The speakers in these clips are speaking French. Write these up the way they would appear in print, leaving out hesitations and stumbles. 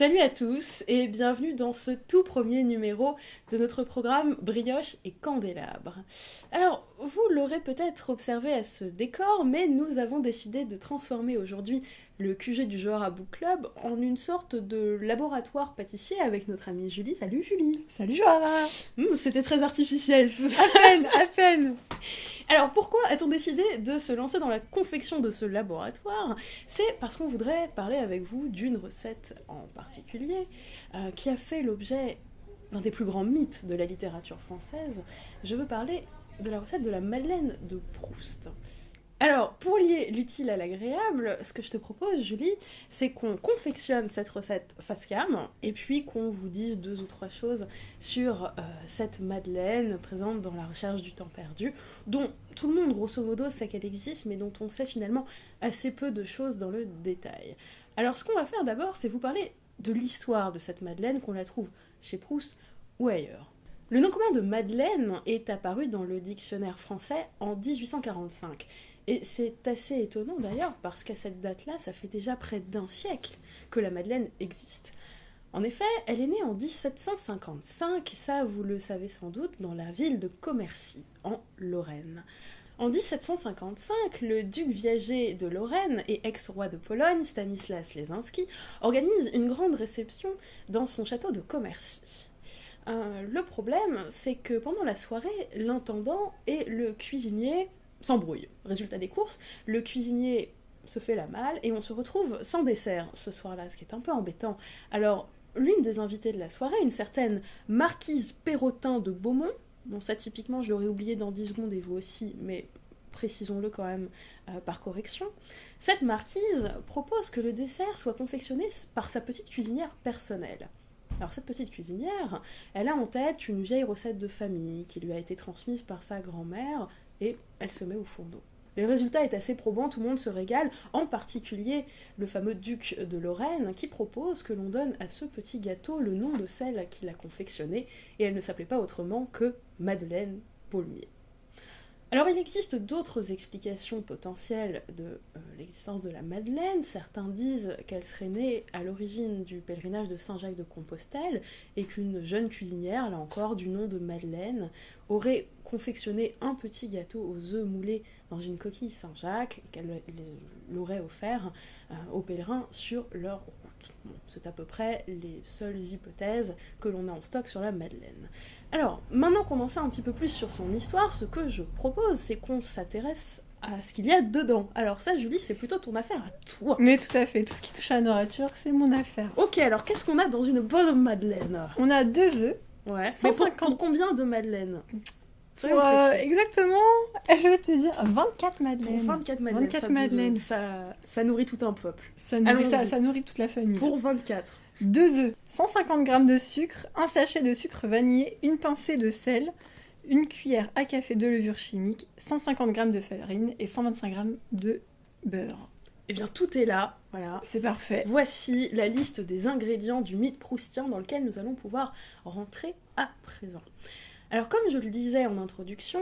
Salut à tous et bienvenue dans ce tout premier numéro de notre programme Brioche et Candélabre. Alors, vous l'aurez peut-être observé à ce décor, mais nous avons décidé de transformer aujourd'hui le QG du Johara Book Club en une sorte de laboratoire pâtissier avec notre amie Julie. Salut Julie. Salut Johara. C'était très artificiel tout ça. À peine. Alors pourquoi a-t-on décidé de se lancer dans la confection de ce laboratoire? C'est parce qu'on voudrait parler avec vous d'une recette en particulier qui a fait l'objet d'un des plus grands mythes de la littérature française. Je veux parler de la recette de la Madeleine de Proust. Alors, pour lier l'utile à l'agréable, ce que je te propose, Julie, c'est qu'on confectionne cette recette face cam, et puis qu'on vous dise 2 ou 3 choses sur cette madeleine présente dans La Recherche du temps perdu, dont tout le monde, grosso modo, sait qu'elle existe, mais dont on sait finalement assez peu de choses dans le détail. Alors, ce qu'on va faire d'abord, c'est vous parler de l'histoire de cette madeleine, qu'on la trouve chez Proust ou ailleurs. Le nom commun de madeleine est apparu dans le dictionnaire français en 1845, et c'est assez étonnant d'ailleurs, parce qu'à cette date-là, ça fait déjà près d'1 siècle que la Madeleine existe. En effet, elle est née en 1755, ça vous le savez sans doute, dans la ville de Commercy, en Lorraine. En 1755, le duc viager de Lorraine et ex-roi de Pologne, Stanislas Leżinski, organise une grande réception dans son château de Commercy. Le problème, c'est que pendant la soirée, l'intendant et le cuisinier s'embrouille. Résultat des courses, le cuisinier se fait la malle et on se retrouve sans dessert ce soir-là, ce qui est un peu embêtant. Alors, l'une des invitées de la soirée, une certaine marquise Perrotin de Beaumont, bon ça typiquement je l'aurais oublié dans 10 secondes et vous aussi, mais précisons-le quand même par correction, cette marquise propose que le dessert soit confectionné par sa petite cuisinière personnelle. Alors cette petite cuisinière, elle a en tête une vieille recette de famille qui lui a été transmise par sa grand-mère, et elle se met au fourneau. Le résultat est assez probant, tout le monde se régale, en particulier le fameux duc de Lorraine qui propose que l'on donne à ce petit gâteau le nom de celle qui l'a confectionné, et elle ne s'appelait pas autrement que Madeleine Paulmier. Alors il existe d'autres explications potentielles de l'existence de la Madeleine. Certains disent qu'elle serait née à l'origine du pèlerinage de Saint-Jacques-de-Compostelle et qu'une jeune cuisinière, là encore du nom de Madeleine, aurait confectionné un petit gâteau aux œufs moulés dans une coquille Saint-Jacques qu'elle l'aurait offert aux pèlerins sur leur route. Bon, c'est à peu près les seules hypothèses que l'on a en stock sur la Madeleine. Alors, maintenant qu'on en sait un petit peu plus sur son histoire, ce que je propose, c'est qu'on s'intéresse à ce qu'il y a dedans. Alors ça, Julie, c'est plutôt ton affaire à toi. Mais tout à fait, tout ce qui touche à la nourriture, c'est mon affaire. Ok, alors qu'est-ce qu'on a dans une bonne madeleine? On a 2 œufs. Ouais, 150... mais pour combien de madeleines? Exactement, je vais te dire 24 madeleines. Pour 24 madeleines. 24 madeleines. Ça nourrit tout un peuple. Ça nourrit toute la famille. Pour 24. 2 œufs, 150 g de sucre, un sachet de sucre vanillé, une pincée de sel, une cuillère à café de levure chimique, 150 g de farine et 125 g de beurre. Eh bien, tout est là, voilà. C'est parfait. Voici la liste des ingrédients du mythe proustien dans lequel nous allons pouvoir rentrer à présent. Alors, comme je le disais en introduction,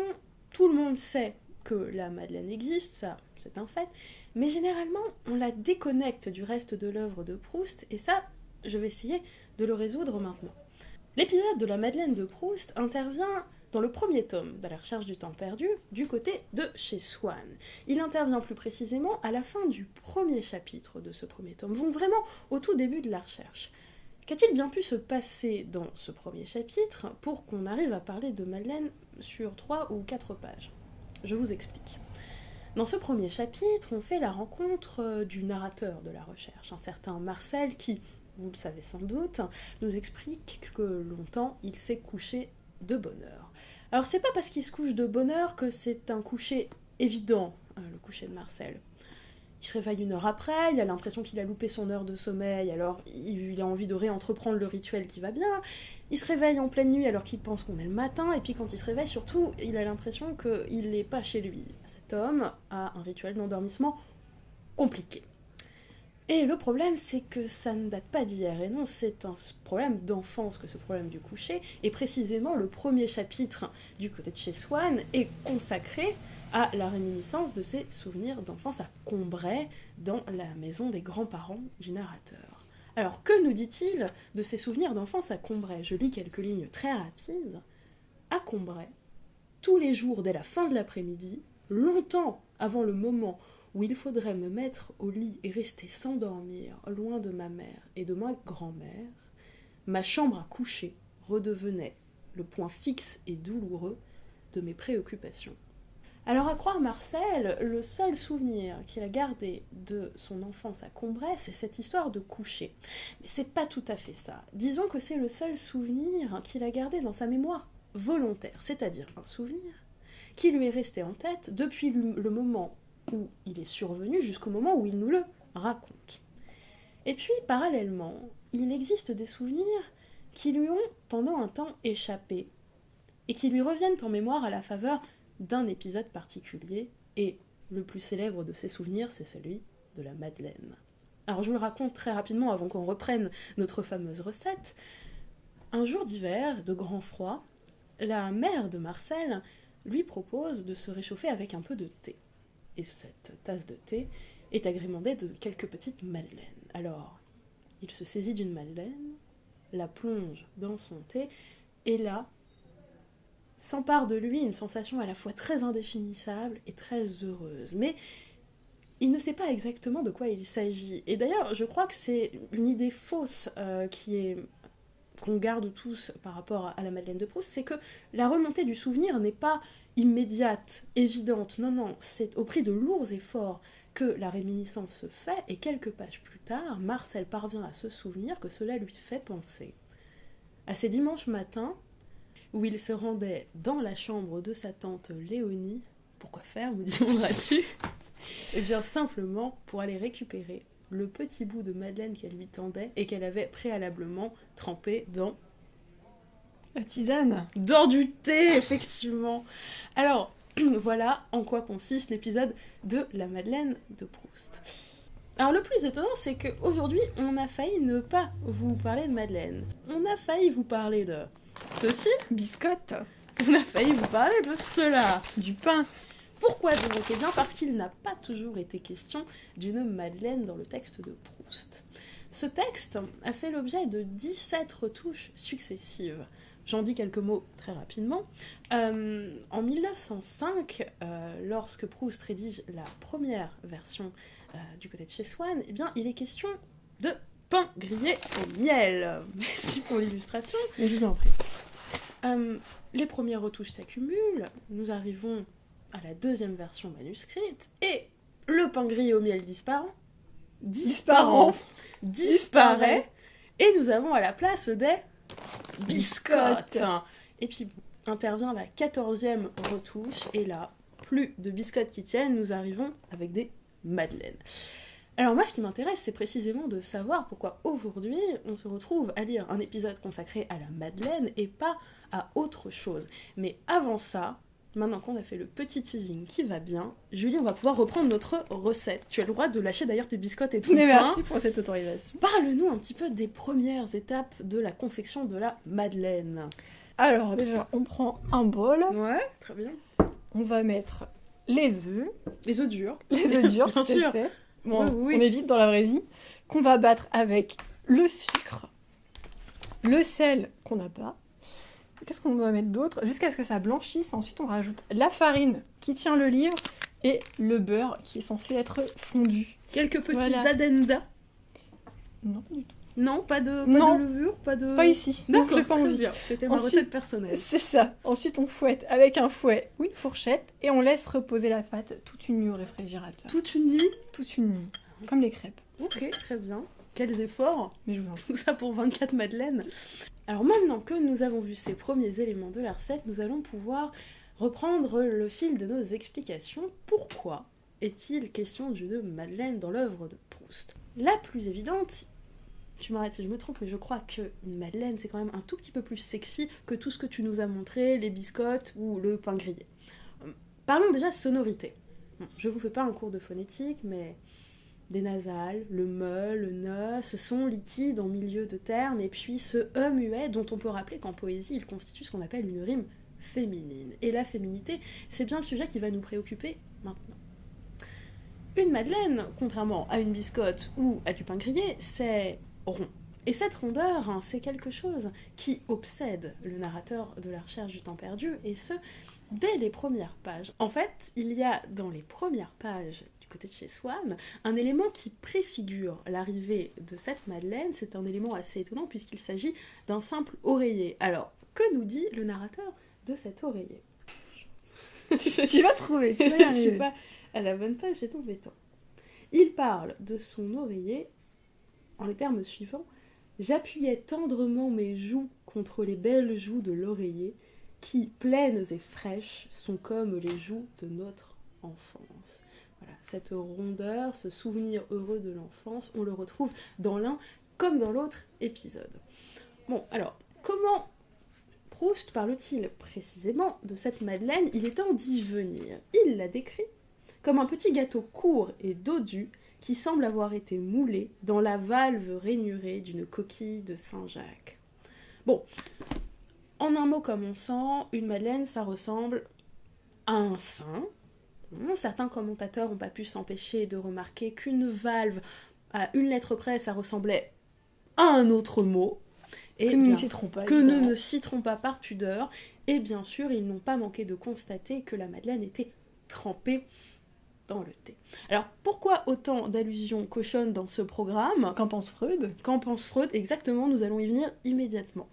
tout le monde sait que la Madeleine existe, ça, c'est un fait, mais généralement, on la déconnecte du reste de l'œuvre de Proust, et ça, je vais essayer de le résoudre maintenant. L'épisode de la Madeleine de Proust intervient dans le premier tome de La Recherche du temps perdu, du côté de chez Swann. Il intervient plus précisément à la fin du premier chapitre de ce premier tome, donc vraiment au tout début de la recherche. Qu'a-t-il bien pu se passer dans ce premier chapitre pour qu'on arrive à parler de Madeleine sur 3 ou 4 pages? Je vous explique. Dans ce premier chapitre, on fait la rencontre du narrateur de la recherche, un certain Marcel qui, vous le savez sans doute, nous explique que longtemps il s'est couché de bonne heure. Alors c'est pas parce qu'il se couche de bonne heure que c'est un coucher évident, le coucher de Marcel. Il se réveille 1 heure après, il a l'impression qu'il a loupé son heure de sommeil, alors il a envie de réentreprendre le rituel qui va bien. Il se réveille en pleine nuit alors qu'il pense qu'on est le matin, et puis quand il se réveille, surtout, il a l'impression qu'il n'est pas chez lui. Cet homme a un rituel d'endormissement compliqué. Et le problème, c'est que ça ne date pas d'hier, et non, c'est un problème d'enfance que ce problème du coucher, et précisément le premier chapitre du côté de chez Swann est consacré à la réminiscence de ses souvenirs d'enfance à Combray, dans la maison des grands-parents du narrateur. Alors, que nous dit-il de ses souvenirs d'enfance à Combray? Je lis quelques lignes très rapides. À Combray, tous les jours dès la fin de l'après-midi, longtemps avant le moment où il faudrait me mettre au lit et rester sans dormir, loin de ma mère et de ma grand-mère, ma chambre à coucher redevenait le point fixe et douloureux de mes préoccupations. Alors à croire Marcel, le seul souvenir qu'il a gardé de son enfance à Combray, c'est cette histoire de coucher. Mais c'est pas tout à fait ça. Disons que c'est le seul souvenir qu'il a gardé dans sa mémoire volontaire, c'est-à-dire un souvenir qui lui est resté en tête depuis le moment où il est survenu jusqu'au moment où il nous le raconte. Et puis, parallèlement, il existe des souvenirs qui lui ont, pendant un temps, échappé, et qui lui reviennent en mémoire à la faveur d'un épisode particulier, et le plus célèbre de ces souvenirs, c'est celui de la Madeleine. Alors je vous le raconte très rapidement avant qu'on reprenne notre fameuse recette. Un jour d'hiver, de grand froid, la mère de Marcel lui propose de se réchauffer avec un peu de thé. Et cette tasse de thé est agrémentée de quelques petites madeleines. Alors, il se saisit d'une madeleine, la plonge dans son thé, et là, s'empare de lui une sensation à la fois très indéfinissable et très heureuse. Mais il ne sait pas exactement de quoi il s'agit. Et d'ailleurs, je crois que c'est une idée fausse qu'on garde tous par rapport à la Madeleine de Proust, c'est que la remontée du souvenir n'est pas immédiate, évidente. Non, non, c'est au prix de lourds efforts que la réminiscence se fait, et quelques pages plus tard, Marcel parvient à se souvenir que cela lui fait penser à ces dimanches matins où il se rendait dans la chambre de sa tante Léonie. Pourquoi faire, me demanderas-tu? Eh bien, simplement pour aller récupérer le petit bout de madeleine qu'elle lui tendait et qu'elle avait préalablement trempé dans... La tisane. Dans du thé, effectivement. Alors, voilà en quoi consiste l'épisode de la Madeleine de Proust. Alors le plus étonnant, c'est qu'aujourd'hui, on a failli ne pas vous parler de Madeleine. On a failli vous parler de ceci. Biscotte. On a failli vous parler de cela. Du pain. Pourquoi donc? Eh bien parce qu'il n'a pas toujours été question d'une Madeleine dans le texte de Proust. Ce texte a fait l'objet de 17 retouches successives. J'en dis quelques mots très rapidement. En 1905, lorsque Proust rédige la première version du côté de chez Swann, eh bien, il est question de pain grillé au miel. Merci pour l'illustration. Je vous en prie. Les premières retouches s'accumulent, nous arrivons à la deuxième version manuscrite, et le pain grillé au miel disparaît, et nous avons à la place des biscottes. Et puis intervient la 14e retouche, et là, plus de biscottes qui tiennent, nous arrivons avec des madeleines. Alors moi, ce qui m'intéresse, c'est précisément de savoir pourquoi aujourd'hui, on se retrouve à lire un épisode consacré à la Madeleine et pas à autre chose. Mais avant ça, maintenant qu'on a fait le petit teasing qui va bien, Julie, on va pouvoir reprendre notre recette. Tu as le droit de lâcher d'ailleurs tes biscottes et ton pain. Merci pour cette autorisation. Parle-nous un petit peu des premières étapes de la confection de la Madeleine. Alors déjà, on prend un bol. Ouais, très bien. On va mettre les œufs. Les œufs durs. Les œufs durs, bien tout à sûr. fait. Bon, Oui. on évite dans la vraie vie. Qu'on va battre avec le sucre, le sel qu'on n'a pas. Qu'est-ce qu'on doit mettre d'autre? Jusqu'à ce que ça blanchisse. Ensuite, on rajoute la farine qui tient le livre et le beurre qui est censé être fondu. Quelques petits Voilà. addendas. Non, pas du tout. Non, pas de Non. levure, pas de... Pas ici. Non, D'accord, j'ai pas très envie. bien. C'était ma Ensuite, recette personnelle. C'est ça. Ensuite, on fouette avec un fouet ou une fourchette et on laisse reposer la pâte toute une nuit au réfrigérateur. Toute une nuit. Toute une nuit. Comme les crêpes. Ok, très bien. Quels efforts. Mais je vous en prie. Tout ça pour 24 madeleines. Alors maintenant que nous avons vu ces premiers éléments de la recette, nous allons pouvoir reprendre le fil de nos explications. Pourquoi est-il question d'une madeleine dans l'œuvre de Proust? La plus évidente, tu m'arrêtes si je me trompe, mais je crois qu'une madeleine, c'est quand même un tout petit peu plus sexy que tout ce que tu nous as montré, les biscottes ou le pain grillé. Parlons déjà sonorité. Je vous fais pas un cours de phonétique, mais des nasales, le me, le ne, ce son liquide en milieu de terme, et puis ce e muet dont on peut rappeler qu'en poésie, il constitue ce qu'on appelle une rime féminine. Et la féminité, c'est bien le sujet qui va nous préoccuper maintenant. Une madeleine, contrairement à une biscotte ou à du pain grillé, c'est rond. Et cette rondeur, hein, c'est quelque chose qui obsède le narrateur de La Recherche du temps perdu, et ce, dès les premières pages. En fait, il y a dans les premières pages du côté de chez Swann, un élément qui préfigure l'arrivée de cette Madeleine. C'est un élément assez étonnant puisqu'il s'agit d'un simple oreiller. Alors, que nous dit le narrateur de cet oreiller? Tu vas trouver, tu vas y Je ne arriver. suis pas à la bonne page, c'est embêtant. Il parle de son oreiller en les termes suivants. J'appuyais tendrement mes joues contre les belles joues de l'oreiller, qui, pleines et fraîches, sont comme les joues de notre enfance. Voilà, cette rondeur, ce souvenir heureux de l'enfance, on le retrouve dans l'un comme dans l'autre épisode. Bon, alors, comment Proust parle-t-il précisément de cette Madeleine? Il est temps d'y venir. Il la décrit comme un petit gâteau court et dodu qui semble avoir été moulé dans la valve rainurée d'une coquille de Saint-Jacques. Bon, en un mot comme on sent, une Madeleine, ça ressemble à un sein. Certains commentateurs n'ont pas pu s'empêcher de remarquer qu'une valve, à une lettre près, ça ressemblait à un autre mot. Et Que nous ne bien, citerons pas. que nous évidemment. ne citerons pas par pudeur. Et bien sûr, ils n'ont pas manqué de constater que la Madeleine était trempée dans le thé. Alors, pourquoi autant d'allusions cochonnes dans ce programme? Qu'en pense Freud? Qu'en pense Freud? Exactement, nous allons y venir immédiatement.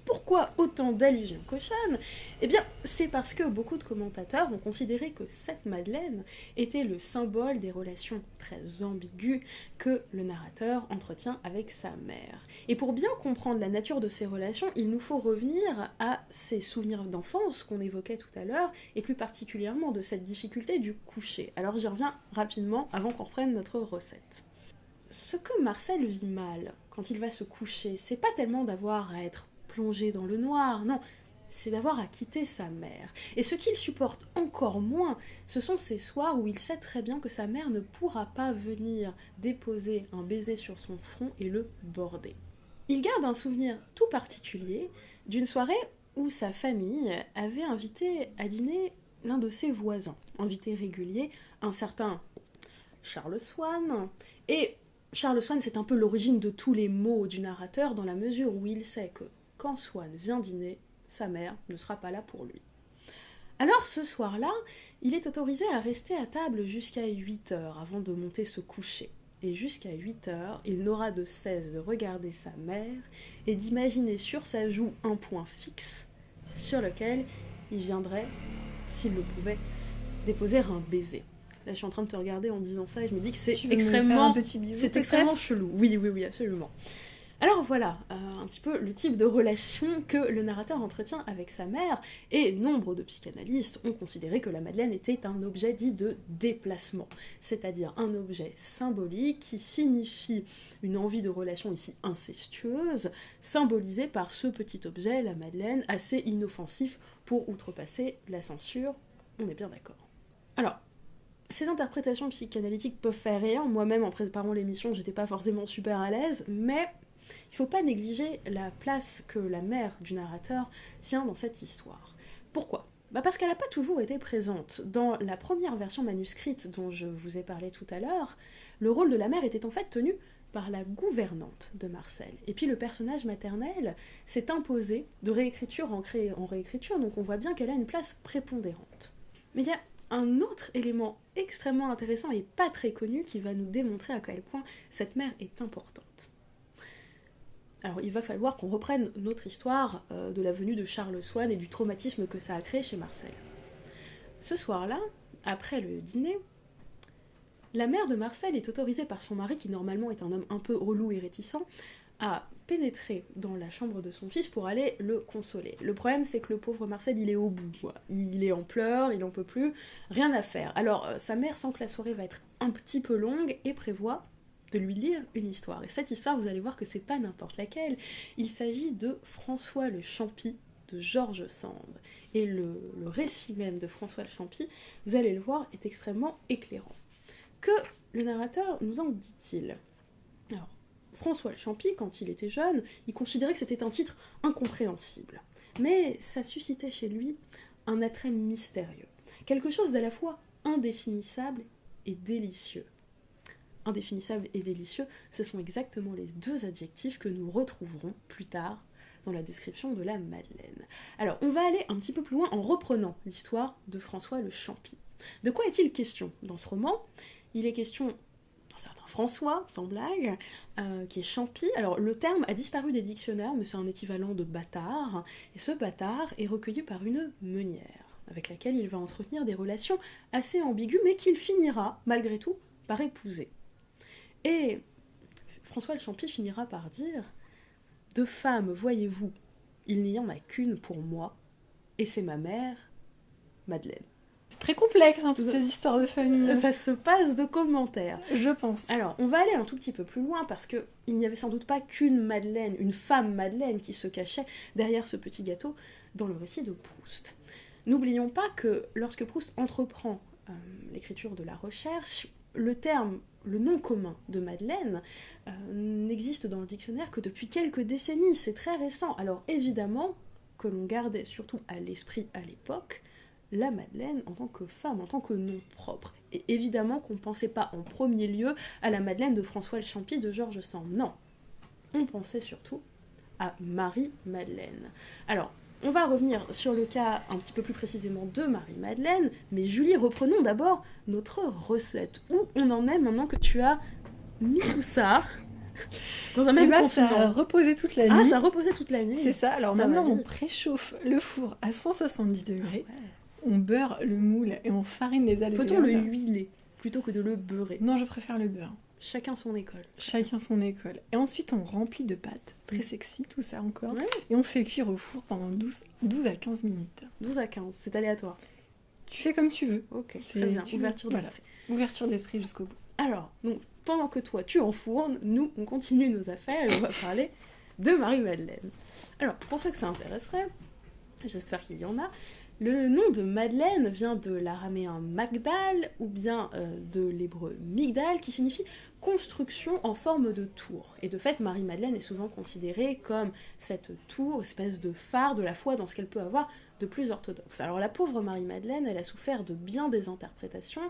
Pourquoi autant d'allusions cochonnes? Eh bien, c'est parce que beaucoup de commentateurs ont considéré que cette Madeleine était le symbole des relations très ambiguës que le narrateur entretient avec sa mère. Et pour bien comprendre la nature de ces relations, il nous faut revenir à ces souvenirs d'enfance qu'on évoquait tout à l'heure, et plus particulièrement de cette difficulté du coucher. Alors j'y reviens rapidement avant qu'on reprenne notre recette. Ce que Marcel vit mal quand il va se coucher, c'est pas tellement d'avoir à être plongé dans le noir, non, c'est d'avoir à quitter sa mère. Et ce qu'il supporte encore moins, ce sont ces soirs où il sait très bien que sa mère ne pourra pas venir déposer un baiser sur son front et le border. Il garde un souvenir tout particulier d'une soirée où sa famille avait invité à dîner l'un de ses voisins, invité régulier, un certain Charles Swann. Et Charles Swann, c'est un peu l'origine de tous les maux du narrateur, dans la mesure où il sait que quand Swann vient dîner, sa mère ne sera pas là pour lui. Alors ce soir-là, il est autorisé à rester à table jusqu'à 8 heures avant de monter se coucher. Et jusqu'à 8 heures, il n'aura de cesse de regarder sa mère et d'imaginer sur sa joue un point fixe sur lequel il viendrait, s'il le pouvait, déposer un baiser. Là, je suis en train de te regarder en disant ça et je me dis que c'est Tu veux me faire extrêmement... un petit bisou, C'est peut-être extrêmement chelou. Oui, absolument. Alors voilà, un petit peu le type de relation que le narrateur entretient avec sa mère, et nombre de psychanalystes ont considéré que la Madeleine était un objet dit de déplacement, c'est-à-dire un objet symbolique qui signifie une envie de relation ici incestueuse, symbolisée par ce petit objet, la Madeleine, assez inoffensif pour outrepasser la censure, on est bien d'accord. Alors, ces interprétations psychanalytiques peuvent faire rire, moi-même en préparant l'émission j'étais pas forcément super à l'aise, mais il ne faut pas négliger la place que la mère du narrateur tient dans cette histoire. Pourquoi ? Parce qu'elle n'a pas toujours été présente. Dans la première version manuscrite dont je vous ai parlé tout à l'heure, le rôle de la mère était en fait tenu par la gouvernante de Marcel. Et puis le personnage maternel s'est imposé de réécriture en réécriture, donc on voit bien qu'elle a une place prépondérante. Mais il y a un autre élément extrêmement intéressant et pas très connu qui va nous démontrer à quel point cette mère est importante. Alors il va falloir qu'on reprenne notre histoire de la venue de Charles Swann et du traumatisme que ça a créé chez Marcel. Ce soir-là, après le dîner, la mère de Marcel est autorisée par son mari, qui normalement est un homme un peu relou et réticent, à pénétrer dans la chambre de son fils pour aller le consoler. Le problème, c'est que le pauvre Marcel, il est au bout, quoi. Il est en pleurs, il en peut plus, rien à faire. Alors sa mère sent que la soirée va être un petit peu longue et prévoit de lui lire une histoire. Et cette histoire, vous allez voir que c'est pas n'importe laquelle. Il s'agit de François le Champy de George Sand. Et le récit même de François le Champy, vous allez le voir, est extrêmement éclairant. Que le narrateur nous en dit-il ? Alors, François le Champy, quand il était jeune, il considérait que c'était un titre incompréhensible. Mais ça suscitait chez lui un attrait mystérieux. Quelque chose d'à la fois indéfinissable et délicieux. indéfinissable et délicieux, ce sont exactement les deux adjectifs que nous retrouverons plus tard dans la description de la Madeleine. Alors, on va aller un petit peu plus loin en reprenant l'histoire de François le Champy. De quoi est-il question dans ce roman? Il est question d'un certain François, sans blague, qui est Champy. Alors, le terme a disparu des dictionnaires, mais c'est un équivalent de bâtard, et ce bâtard est recueilli par une meunière, avec laquelle il va entretenir des relations assez ambiguës, mais qu'il finira, malgré tout, par épouser. Et François le Champy finira par dire « De femme, voyez-vous, il n'y en a qu'une pour moi, et c'est ma mère, Madeleine. » C'est très complexe, hein, toutes ces histoires de famille. Ça se passe de commentaires. Je pense. Alors, on va aller un tout petit peu plus loin, parce qu'il n'y avait sans doute pas qu'une Madeleine, une femme Madeleine qui se cachait derrière ce petit gâteau dans le récit de Proust. N'oublions pas que lorsque Proust entreprend l'écriture de la recherche, le nom commun de Madeleine n'existe dans le dictionnaire que depuis quelques décennies, c'est très récent. Alors évidemment que l'on gardait surtout à l'esprit à l'époque la Madeleine en tant que femme, en tant que nom propre. Et évidemment qu'on ne pensait pas en premier lieu à la Madeleine de François le Champy de George Sand. Non, on pensait surtout à Marie-Madeleine. Alors, on va revenir sur le cas un petit peu plus précisément de Marie-Madeleine, mais Julie, reprenons d'abord notre recette. Où on en est maintenant que tu as mis tout ça dans un même contenant? Ça a reposé toute la nuit. Ah, ça a reposé toute la nuit. C'est ça, alors Ça maintenant va on vite. préchauffe le four à 170 degrés, Ouais. on beurre le moule et on farine les alvéoles. Peut-on le huiler plutôt que de le beurrer? Non, je préfère le beurre. Chacun son école. Chacun son école. Et ensuite on remplit de pâtes, très sexy tout ça encore, Ouais. et on fait cuire au four pendant 12 à 15 minutes. 12 à 15, c'est aléatoire. Tu fais comme tu veux. Ok, C'est- très bien. tu- Ouverture voilà. d'esprit. Ouverture d'esprit jusqu'au bout. Alors, donc, pendant que toi tu enfournes, nous on continue nos affaires et on va parler de Marie-Madeleine. Alors, pour ceux que ça intéresserait, j'espère qu'il y en a, le nom de Madeleine vient de l'araméen Magdal ou bien de l'hébreu Migdal qui signifie construction en forme de tour. Et de fait, Marie-Madeleine est souvent considérée comme cette tour, espèce de phare de la foi dans ce qu'elle peut avoir de plus orthodoxe. Alors la pauvre Marie-Madeleine, elle a souffert de bien des interprétations,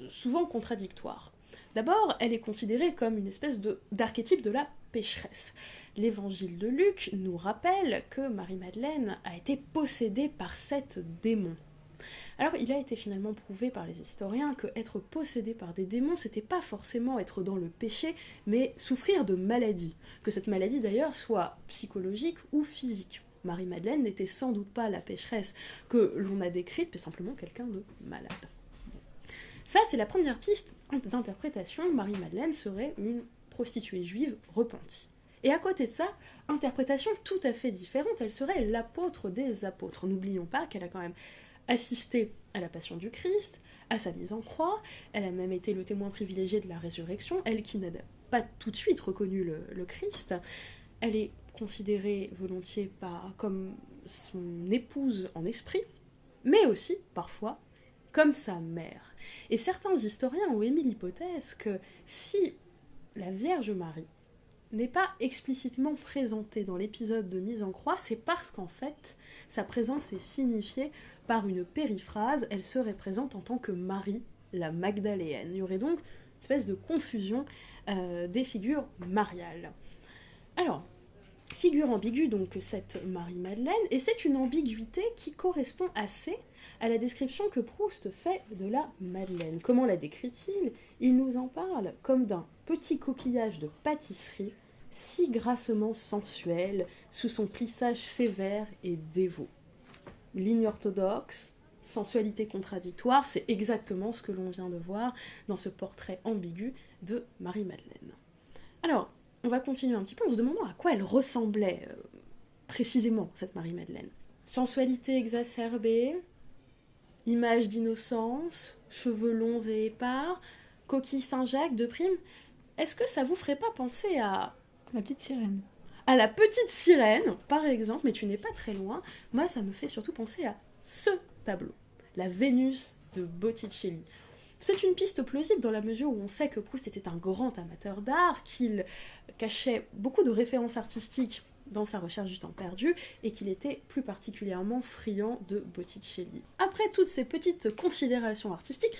souvent contradictoires. D'abord, elle est considérée comme une espèce d'archétype de la pécheresse. L'évangile de Luc nous rappelle que Marie-Madeleine a été possédée par 7 démons. Alors, il a été finalement prouvé par les historiens que être possédé par des démons, c'était pas forcément être dans le péché, mais souffrir de maladie. Que cette maladie d'ailleurs soit psychologique ou physique. Marie-Madeleine n'était sans doute pas la pécheresse que l'on a décrite, mais simplement quelqu'un de malade. Ça, c'est la première piste d'interprétation. Marie-Madeleine serait une prostituée juive repentie. Et à côté de ça, interprétation tout à fait différente, elle serait l'apôtre des apôtres. N'oublions pas qu'elle a quand même assisté à la passion du Christ, à sa mise en croix, elle a même été le témoin privilégié de la résurrection, elle qui n'a pas tout de suite reconnu le Christ. Elle est considérée volontiers comme son épouse en esprit, mais aussi, parfois, comme sa mère. Et certains historiens ont émis l'hypothèse que si la Vierge Marie n'est pas explicitement présentée dans l'épisode de mise en croix, c'est parce qu'en fait, sa présence est signifiée par une périphrase, elle serait présente en tant que Marie, la Magdaléenne. Il y aurait donc une espèce de confusion des figures mariales. Alors, figure ambiguë donc cette Marie-Madeleine, et c'est une ambiguïté qui correspond assez à la description que Proust fait de la Madeleine. Comment la décrit-il? Il nous en parle comme d'un petit coquillage de pâtisserie, si grassement sensuel, sous son plissage sévère et dévot. Ligne orthodoxe, sensualité contradictoire, c'est exactement ce que l'on vient de voir dans ce portrait ambigu de Marie-Madeleine. Alors, on va continuer un petit peu en se demandant à quoi elle ressemblait précisément, cette Marie-Madeleine. Sensualité exacerbée, image d'innocence, cheveux longs et épars, coquille Saint-Jacques de prime. Est-ce que ça vous ferait pas penser à La petite sirène. à la petite sirène, par exemple, mais tu n'es pas très loin. Moi, ça me fait surtout penser à ce tableau, la Vénus de Botticelli. C'est une piste plausible dans la mesure où on sait que Proust était un grand amateur d'art, qu'il cachait beaucoup de références artistiques dans sa recherche du temps perdu, et qu'il était plus particulièrement friand de Botticelli. Après toutes ces petites considérations artistiques,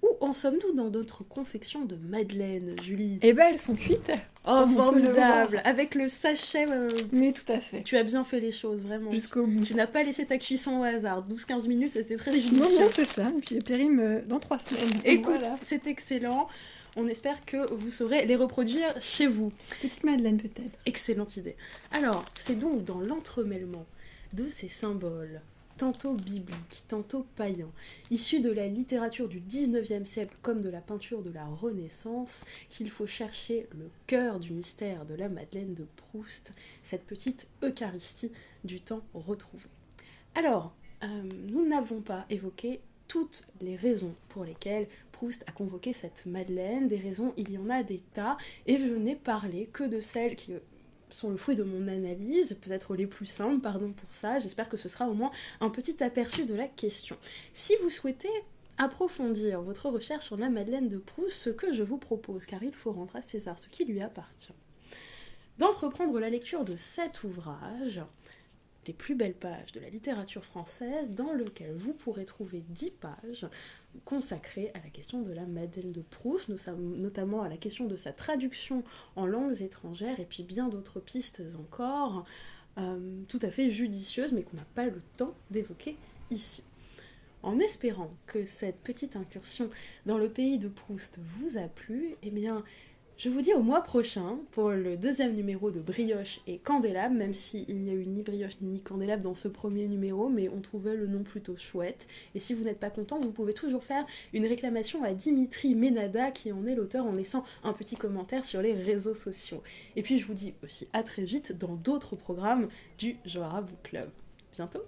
Où en sommes-nous dans notre confection de madeleine, Julie? Eh ben, elles sont cuites. Oh, on peut le formidable! voir. Avec le sachet, Mais tout à fait. tu as bien fait les choses, vraiment. Jusqu'au bout. Tu n'as pas laissé ta cuisson au hasard. 12-15 minutes, c'était très Non, judicieux. non, c'est ça. Et puis elles périment dans 3 semaines. Écoute, Voilà. c'est excellent. On espère que vous saurez les reproduire chez vous. Petite madeleine peut-être. Excellente idée. Alors, c'est donc dans l'entremêlement de ces symboles, tantôt bibliques, tantôt païens, issus de la littérature du 19e siècle comme de la peinture de la Renaissance, qu'il faut chercher le cœur du mystère de la Madeleine de Proust, cette petite Eucharistie du temps retrouvé. Alors, nous n'avons pas évoqué toutes les raisons pour lesquelles Proust a convoqué cette Madeleine. Des raisons, il y en a des tas, et je n'ai parlé que de celles qui sont le fruit de mon analyse, peut-être les plus simples, pardon pour ça. J'espère que ce sera au moins un petit aperçu de la question. Si vous souhaitez approfondir votre recherche sur la Madeleine de Proust, ce que je vous propose, car il faut rendre à César ce qui lui appartient, d'entreprendre la lecture de cet ouvrage, les plus belles pages de la littérature française, dans lequel vous pourrez trouver 10 pages consacrées à la question de la Madeleine de Proust, notamment à la question de sa traduction en langues étrangères, et puis bien d'autres pistes encore, tout à fait judicieuses, mais qu'on n'a pas le temps d'évoquer ici. En espérant que cette petite incursion dans le pays de Proust vous a plu, eh bien, je vous dis au mois prochain pour le 2e numéro de Brioche et Candélabre, même s'il n'y a eu ni Brioche ni Candélabre dans ce premier numéro, mais on trouvait le nom plutôt chouette. Et si vous n'êtes pas content, vous pouvez toujours faire une réclamation à Dimitri Ménada, qui en est l'auteur, en laissant un petit commentaire sur les réseaux sociaux. Et puis je vous dis aussi à très vite dans d'autres programmes du Johara Book Club. Bientôt!